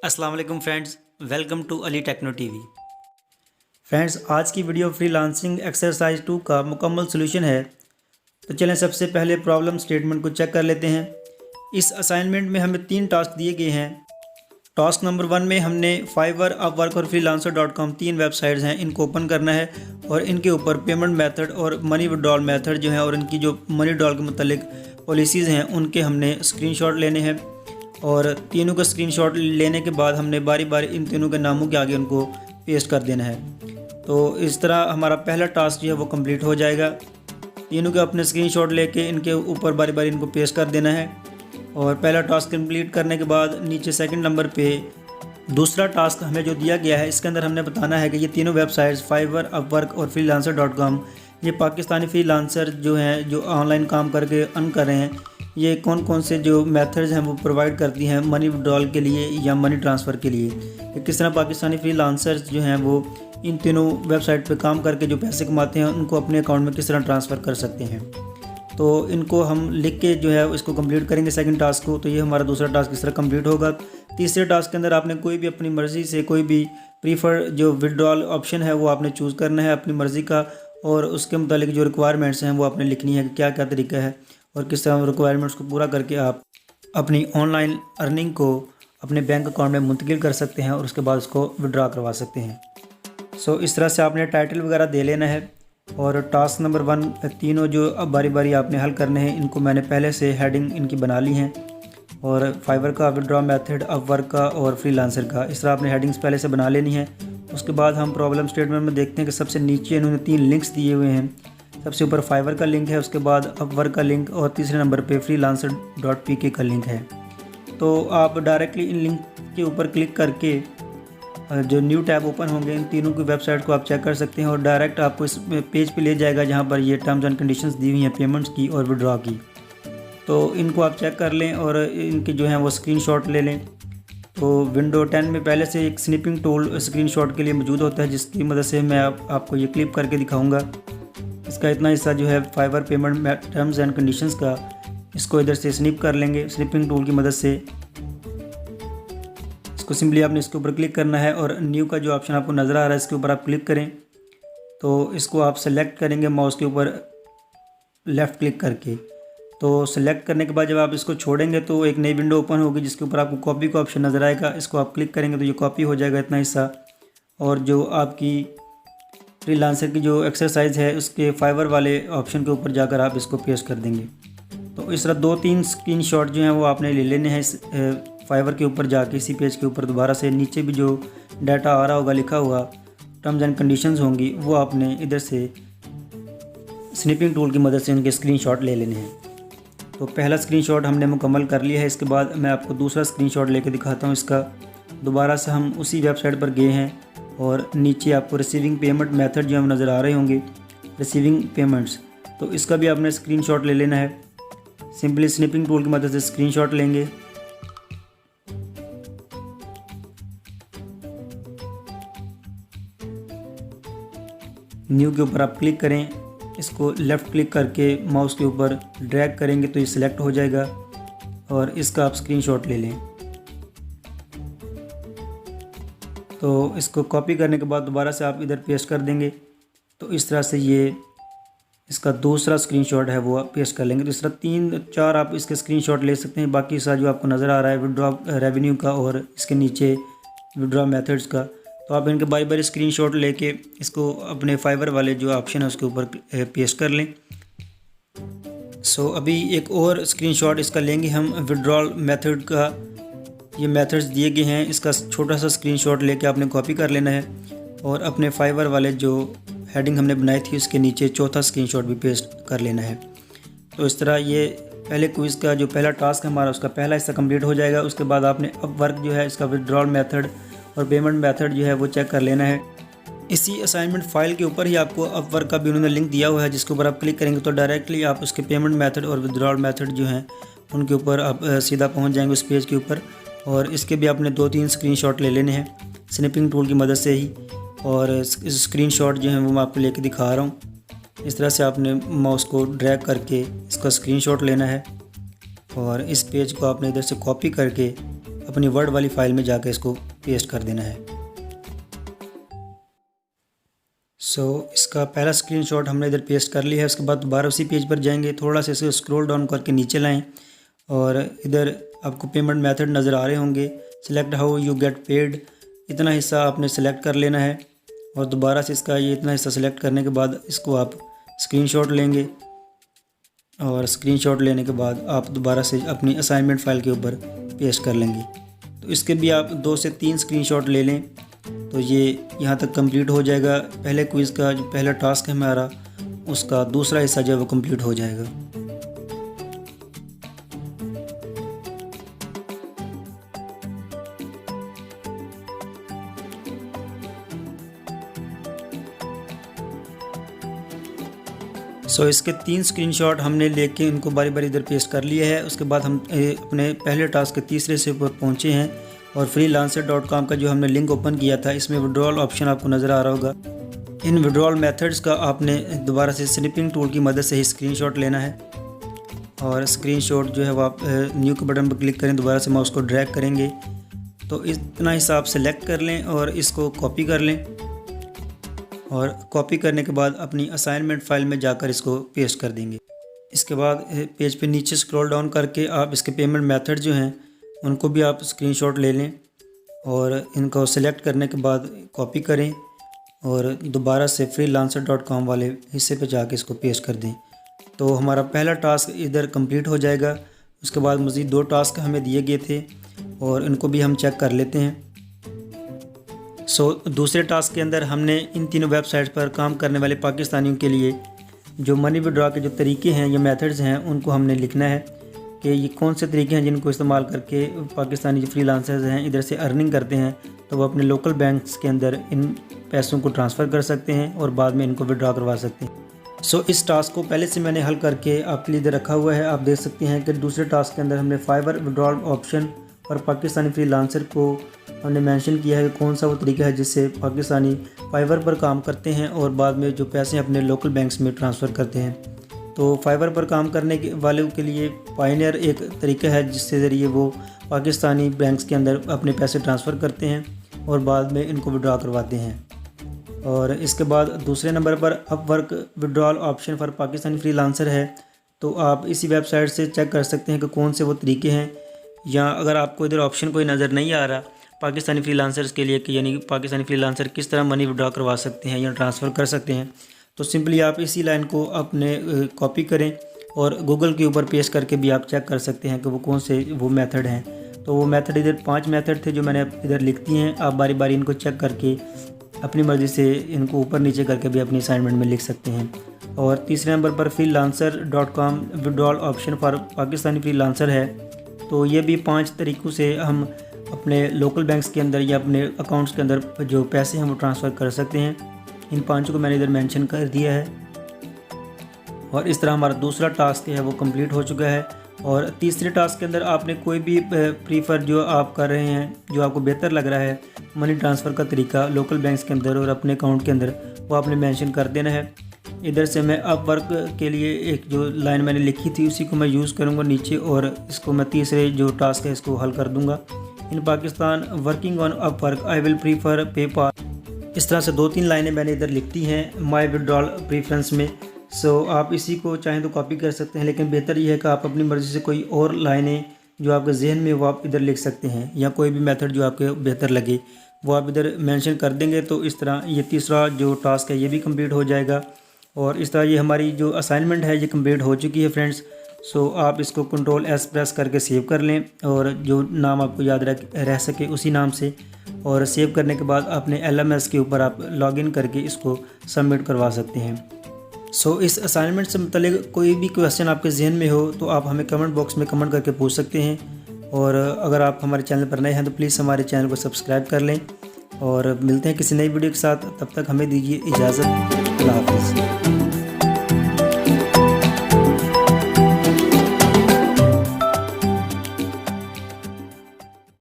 अस्सलाम वालेकुम friends, welcome to Ali techno TV. Friends, आज की वीडियो फ्रीलांसिंग एक्सरसाइज 2 का मुकम्मल सोल्यूशन है। तो चलें सबसे पहले प्रॉब्लम स्टेटमेंट को चेक कर लेते हैं। इस असाइनमेंट में हमें 3 टास्क दिए गए हैं। टास्क नंबर 1 में हमने फाइवर, अपवर्क और freelancer.com 3 वेबसाइट्स हैं, इनको ओपन करना है और इनके ऊपर पेमेंट मेथड और मनी विड्रॉल मेथड जो है और इनकी जो मनी विड्रॉल के मुतालिक पॉलिसीज़ हैं उनके हमने स्क्रीनशॉट लेने हैं। और तीनों का स्क्रीनशॉट लेने के बाद हमने बारी बारी इन तीनों के नामों के आगे उनको पेस्ट कर देना है। तो इस तरह हमारा पहला टास्क जो है वो कंप्लीट हो जाएगा। तीनों के अपने स्क्रीनशॉट लेके इनके ऊपर बारी बारी इनको पेस्ट कर देना है। और पहला टास्क कंप्लीट करने के बाद नीचे सेकंड नंबर पे दूसरा टास्क हमें जो दिया गया है, इसके अंदर हमने बताना है कि ये तीनों वेबसाइट्स फाइवर, अपवर्क और freelancer.com ये पाकिस्तानी फ्रीलांसर जो हैं, जो ऑनलाइन काम करके अर्न कर रहे हैं, ये कौन कौन से जो मेथड्स हैं वो प्रोवाइड करती हैं मनी विड्रॉल के लिए या मनी ट्रांसफ़र के लिए। कि किस तरह पाकिस्तानी फ्रीलांसर्स जो हैं वो इन तीनों वेबसाइट पे काम करके जो पैसे कमाते हैं उनको अपने अकाउंट में किस तरह ट्रांसफ़र कर सकते हैं। तो इनको हम लिख के जो है इसको कंप्लीट करेंगे सेकंड टास्क को। तो ये हमारा दूसरा टास्क इस तरह कंप्लीट होगा। तीसरे टास्क के अंदर आपने कोई भी अपनी मर्ज़ी से कोई भी प्रीफर जो विड्रॉल ऑप्शन है वो आपने चूज़ करना है अपनी मर्ज़ी का, और उसके मुतालिक जो रिक्वायरमेंट्स हैं वो आपने लिखनी है कि क्या क्या तरीका है और किस तरह रिक्वायरमेंट्स को पूरा करके आप अपनी ऑनलाइन अर्निंग को अपने बैंक अकाउंट में मुंतकिल कर सकते हैं और उसके बाद उसको विड्रॉ करवा सकते हैं। सो इस तरह से आपने टाइटल वगैरह दे लेना है। और टास्क नंबर 1 तीनों जो अब बारी बारी आपने हल करने हैं, इनको मैंने पहले से हेडिंग इनकी बना ली हैं। और फाइवर का विड्रॉ मेथड, अपवर्क का और फ्रीलांसर का, इस तरह आपने हेडिंग्स पहले से बना लेनी है। उसके बाद हम प्रॉब्लम स्टेटमेंट में देखते हैं कि सबसे नीचे इन्होंने 3 लिंक्स दिए हुए हैं। सबसे ऊपर फाइवर का लिंक है, उसके बाद अपवर्क का लिंक और तीसरे नंबर पे freelancer.pk का लिंक है। तो आप डायरेक्टली इन लिंक के ऊपर क्लिक करके जो न्यू टैब ओपन होंगे इन तीनों की वेबसाइट को आप चेक कर सकते हैं और डायरेक्ट आपको इस पेज पे ले जाएगा जहां पर ये टर्म्स एंड कंडीशंस दी हुई हैं पेमेंट्स की और विड्रॉ की। तो इनको आप चेक कर लें और इनके जो हैं वो स्क्रीनशॉट ले लें। तो विंडो 10 में पहले से एक स्निपिंग टूल स्क्रीनशॉट के लिए मौजूद होता है, जिसकी मदद से मैं आपको ये क्लिप करके दिखाऊँगा। इसका इतना हिस्सा जो है Fiverr payment terms and conditions का, इसको इधर से स्निप कर लेंगे स्निपिंग टूल की मदद से। इसको सिंपली आपने इसके ऊपर क्लिक करना है और न्यू का जो ऑप्शन आपको नज़र आ रहा है इसके ऊपर आप क्लिक करें। तो इसको आप सेलेक्ट करेंगे माउस के ऊपर लेफ़्ट क्लिक करके। तो सेलेक्ट करने के बाद जब आप इसको छोड़ेंगे तो एक नई विंडो ओपन होगी जिसके ऊपर आपको कॉपी का ऑप्शन नज़र आएगा। इसको आप क्लिक करेंगे तो ये कॉपी हो जाएगा इतना हिस्सा, और जो आपकी फ्रीलांसर की जो एक्सरसाइज है उसके फाइवर वाले ऑप्शन के ऊपर जाकर आप इसको पेस्ट कर देंगे। तो इस तरह 2-3 स्क्रीनशॉट जो हैं वो आपने ले लेने हैं इस फाइवर के ऊपर जाके। इसी पेज के ऊपर दोबारा से नीचे भी जो डाटा आ रहा होगा लिखा हुआ टर्म्स एंड कंडीशंस होंगी वो आपने इधर से स्निपिंग टूल की मदद से उनके स्क्रीनशॉट ले लेने हैं। तो पहला स्क्रीनशॉट हमने मुकम्मल कर लिया है। इसके बाद मैं आपको दूसरा स्क्रीनशॉट लेके दिखाता हूँ इसका। दोबारा से हम उसी वेबसाइट पर गए हैं और नीचे आपको रिसीविंग पेमेंट मेथड जो हम नज़र आ रहे होंगे, रिसीविंग पेमेंट्स, तो इसका भी आपने स्क्रीनशॉट ले लेना है। सिंपली स्निपिंग टूल की मदद से स्क्रीनशॉट लेंगे। न्यू के ऊपर आप क्लिक करें, इसको लेफ़्ट क्लिक करके माउस के ऊपर ड्रैग करेंगे तो ये सिलेक्ट हो जाएगा और इसका आप स्क्रीनशॉट ले लें। तो इसको कॉपी करने के बाद दोबारा से आप इधर पेस्ट कर देंगे। तो इस तरह से ये इसका दूसरा स्क्रीनशॉट है वो आप पेस्ट कर लेंगे। तो इस तरह 3-4 आप इसके स्क्रीनशॉट ले सकते हैं। बाकी सारा जो आपको नज़र आ रहा है विड्रॉ रेवेन्यू का और इसके नीचे विड्रॉ मेथड्स का, तो आप इनके बारी बारी स्क्रीनशॉट लेके इसको अपने फाइवर वाले जो ऑप्शन है उसके ऊपर पेस्ट कर लें। सो अभी एक और स्क्रीनशॉट इसका लेंगे हम विड्रॉल मेथड का। ये मेथड्स दिए गए हैं, इसका छोटा सा स्क्रीनशॉट लेके आपने कॉपी कर लेना है और अपने फाइवर वाले जो हेडिंग हमने बनाई थी उसके नीचे चौथा स्क्रीनशॉट भी पेस्ट कर लेना है। तो इस तरह ये पहले क्विज़ का जो पहला टास्क है हमारा उसका पहला हिस्सा कंप्लीट हो जाएगा। उसके बाद आपने अपवर्क जो है इसका विड्रॉल मेथड और पेमेंट मेथड जो है वो चेक कर लेना है। इसी असाइनमेंट फ़ाइल के ऊपर ही आपको अपवर्क का भी उन्होंने लिंक दिया हुआ है, जिसके ऊपर आप क्लिक करेंगे तो डायरेक्टली आप उसके पेमेंट मेथड और विड्रॉल मेथड जो हैं उनके ऊपर आप सीधा पहुंच जाएंगे उस पेज के ऊपर। और इसके भी आपने 2-3 स्क्रीनशॉट ले लेने हैं स्निपिंग टूल की मदद से ही। और स्क्रीनशॉट जो है वो मैं आपको लेके दिखा रहा हूँ। इस तरह से आपने माउस को ड्रैग करके इसका स्क्रीनशॉट लेना है और इस पेज को आपने इधर से कॉपी करके अपनी वर्ड वाली फाइल में जाकर इसको पेस्ट कर देना है। इसका पहला स्क्रीनशॉट हमने इधर पेस्ट कर लिया है। उसके बाद दोबारा उसी पेज पर जाएंगे, थोड़ा सा इसे स्क्रॉल डाउन करके नीचे लाएं और इधर आपको पेमेंट मेथड नज़र आ रहे होंगे। Select how you get paid, इतना हिस्सा आपने सेलेक्ट कर लेना है और दोबारा से इसका ये इतना हिस्सा सेलेक्ट करने के बाद इसको आप स्क्रीनशॉट लेंगे और स्क्रीनशॉट लेने के बाद आप दोबारा से अपनी असाइनमेंट फ़ाइल के ऊपर पेस्ट कर लेंगे। तो इसके भी आप 2 से 3 स्क्रीनशॉट ले लें तो ये यहाँ तक कंप्लीट हो जाएगा। पहले क्विज़ का जो पहला टास्क है हमारा, उसका दूसरा हिस्सा जो है वो कंप्लीट हो जाएगा। इसके 3 स्क्रीनशॉट हमने लेके इनको बारी बारी इधर पेस्ट कर लिए है। उसके बाद हम अपने पहले टास्क के तीसरे से ऊपर पहुँचे हैं और freelancer.com का जो हमने लिंक ओपन किया था, इसमें विड्रॉल ऑप्शन आपको नज़र आ रहा होगा। इन विड्रॉल मेथड्स का आपने दोबारा से स्निपिंग टूल की मदद से ही स्क्रीनशॉट लेना है और स्क्रीनशॉट जो है वो आप न्यू के बटन पर क्लिक करें, दोबारा से माउस को ड्रैग करेंगे तो इतना हिस्सा आप सेलेक्ट कर लें और इसको कॉपी कर लें और कॉपी करने के बाद अपनी असाइनमेंट फ़ाइल में जाकर इसको पेस्ट कर देंगे। इसके बाद पेज पे नीचे स्क्रॉल डाउन करके आप इसके पेमेंट मेथड जो हैं उनको भी आप स्क्रीनशॉट ले लें और इनको सेलेक्ट करने के बाद कॉपी करें और दोबारा से freelancer.com वाले हिस्से पे जाके इसको पेस्ट कर दें। तो हमारा पहला टास्क इधर कंप्लीट हो जाएगा। उसके बाद मज़ीद 2 टास्क हमें दिए गए थे और इनको भी हम चेक कर लेते हैं। दूसरे टास्क के अंदर हमने इन तीनों वेबसाइट्स पर काम करने वाले पाकिस्तानियों के लिए जो मनी विड्रॉ के जो तरीके हैं या मेथड्स हैं उनको हमने लिखना है कि ये कौन से तरीके हैं जिनको इस्तेमाल करके पाकिस्तानी जो फ्रीलांसर्स हैं इधर से अर्निंग करते हैं तो वो अपने लोकल बैंक्स के अंदर इन पैसों को ट्रांसफ़र कर सकते हैं और बाद में इनको विड्रॉ करवा सकते हैं। इस टास्क को पहले से मैंने हल करके आपके लिए इधर रखा हुआ है। आप देख सकते हैं कि दूसरे टास्क के अंदर हमने फाइवर विड्रॉल ऑप्शन और पाकिस्तानी फ्रीलांसर को हमने मेंशन किया है कि कौन सा वो तरीका है जिससे पाकिस्तानी फाइवर पर काम करते हैं और बाद में जो पैसे अपने लोकल बैंक्स में ट्रांसफ़र करते हैं। तो फाइवर पर काम करने के वालों के लिए पायनियर एक तरीका है जिसके ज़रिए वो पाकिस्तानी बैंक्स के अंदर अपने पैसे ट्रांसफ़र करते हैं और बाद में इनको विड्रॉ करवाते हैं। और इसके बाद दूसरे नंबर पर Upwork withdrawal option for Pakistani freelancer है। तो आप इसी वेबसाइट से चेक कर सकते हैं कि कौन से वो तरीके हैं, या अगर आपको इधर ऑप्शन कोई नज़र नहीं आ रहा पाकिस्तानी फ्रीलांसर्स के लिए कि यानी पाकिस्तानी फ्रीलांसर किस तरह मनी विड्रॉ करवा सकते हैं या ट्रांसफ़र कर सकते हैं, तो सिंपली आप इसी लाइन को अपने कॉपी करें और गूगल के ऊपर पेस्ट करके भी आप चेक कर सकते हैं कि वो कौन से वो मेथड हैं। तो वो मेथड इधर 5 मेथड थे जो मैंने इधर लिख दिए हैं। आप बारी बारी इनको चेक करके अपनी मर्ज़ी से इनको ऊपर नीचे करके भी अपनी असाइनमेंट में लिख सकते हैं। और तीसरे नंबर पर freelancer.com withdrawal option for Pakistani freelancer है। तो ये भी 5 तरीक़ों से हम अपने लोकल बैंक्स के अंदर या अपने अकाउंट्स के अंदर जो पैसे हैं वो ट्रांसफ़र कर सकते हैं। इन 5 को मैंने इधर मेंशन कर दिया है और इस तरह हमारा दूसरा टास्क है वो कंप्लीट हो चुका है। और तीसरे टास्क के अंदर आपने कोई भी प्रीफर जो आप कर रहे हैं, जो आपको बेहतर लग रहा है मनी ट्रांसफ़र का तरीका लोकल बैंक्स के अंदर और अपने अकाउंट के अंदर, वो आपने मेंशन कर देना है। इधर से मैं अपवर्क के लिए एक जो लाइन मैंने लिखी थी उसी को मैं यूज़ करूँगा नीचे और इसको मैं तीसरे जो टास्क है इसको हल कर दूँगा। In Pakistan working on Upwork I will prefer PayPal, इस तरह से 2-3 लाइनें मैंने इधर लिखती हैं माय विड्रॉल प्रीफरेंस में। आप इसी को चाहें तो कॉपी कर सकते हैं, लेकिन बेहतर यह है कि आप अपनी मर्ज़ी से कोई और लाइनें जो आपके जहन में वो आप इधर लिख सकते हैं, या कोई भी मेथड जो आपके बेहतर लगे वो आप इधर मेंशन कर देंगे। तो इस तरह ये तीसरा जो टास्क है ये भी कंप्लीट हो जाएगा और इस तरह ये हमारी जो असाइनमेंट है ये कंप्लीट हो चुकी है फ्रेंड्स। आप इसको Ctrl+S प्रेस करके सेव कर लें और जो नाम आपको याद रह सके उसी नाम से, और सेव करने के बाद अपने LMS के ऊपर आप लॉगिन करके इसको सबमिट करवा सकते हैं। इस असाइनमेंट से मुतालिक कोई भी क्वेश्चन आपके जहन में हो तो आप हमें कमेंट बॉक्स में कमेंट करके पूछ सकते हैं। और अगर आप हमारे चैनल पर नए हैं तो प्लीज़ हमारे चैनल को सब्सक्राइब कर लें और मिलते हैं किसी नई वीडियो के साथ। तब तक हमें दीजिए इजाज़त। अल्लाह हाफ़िज़।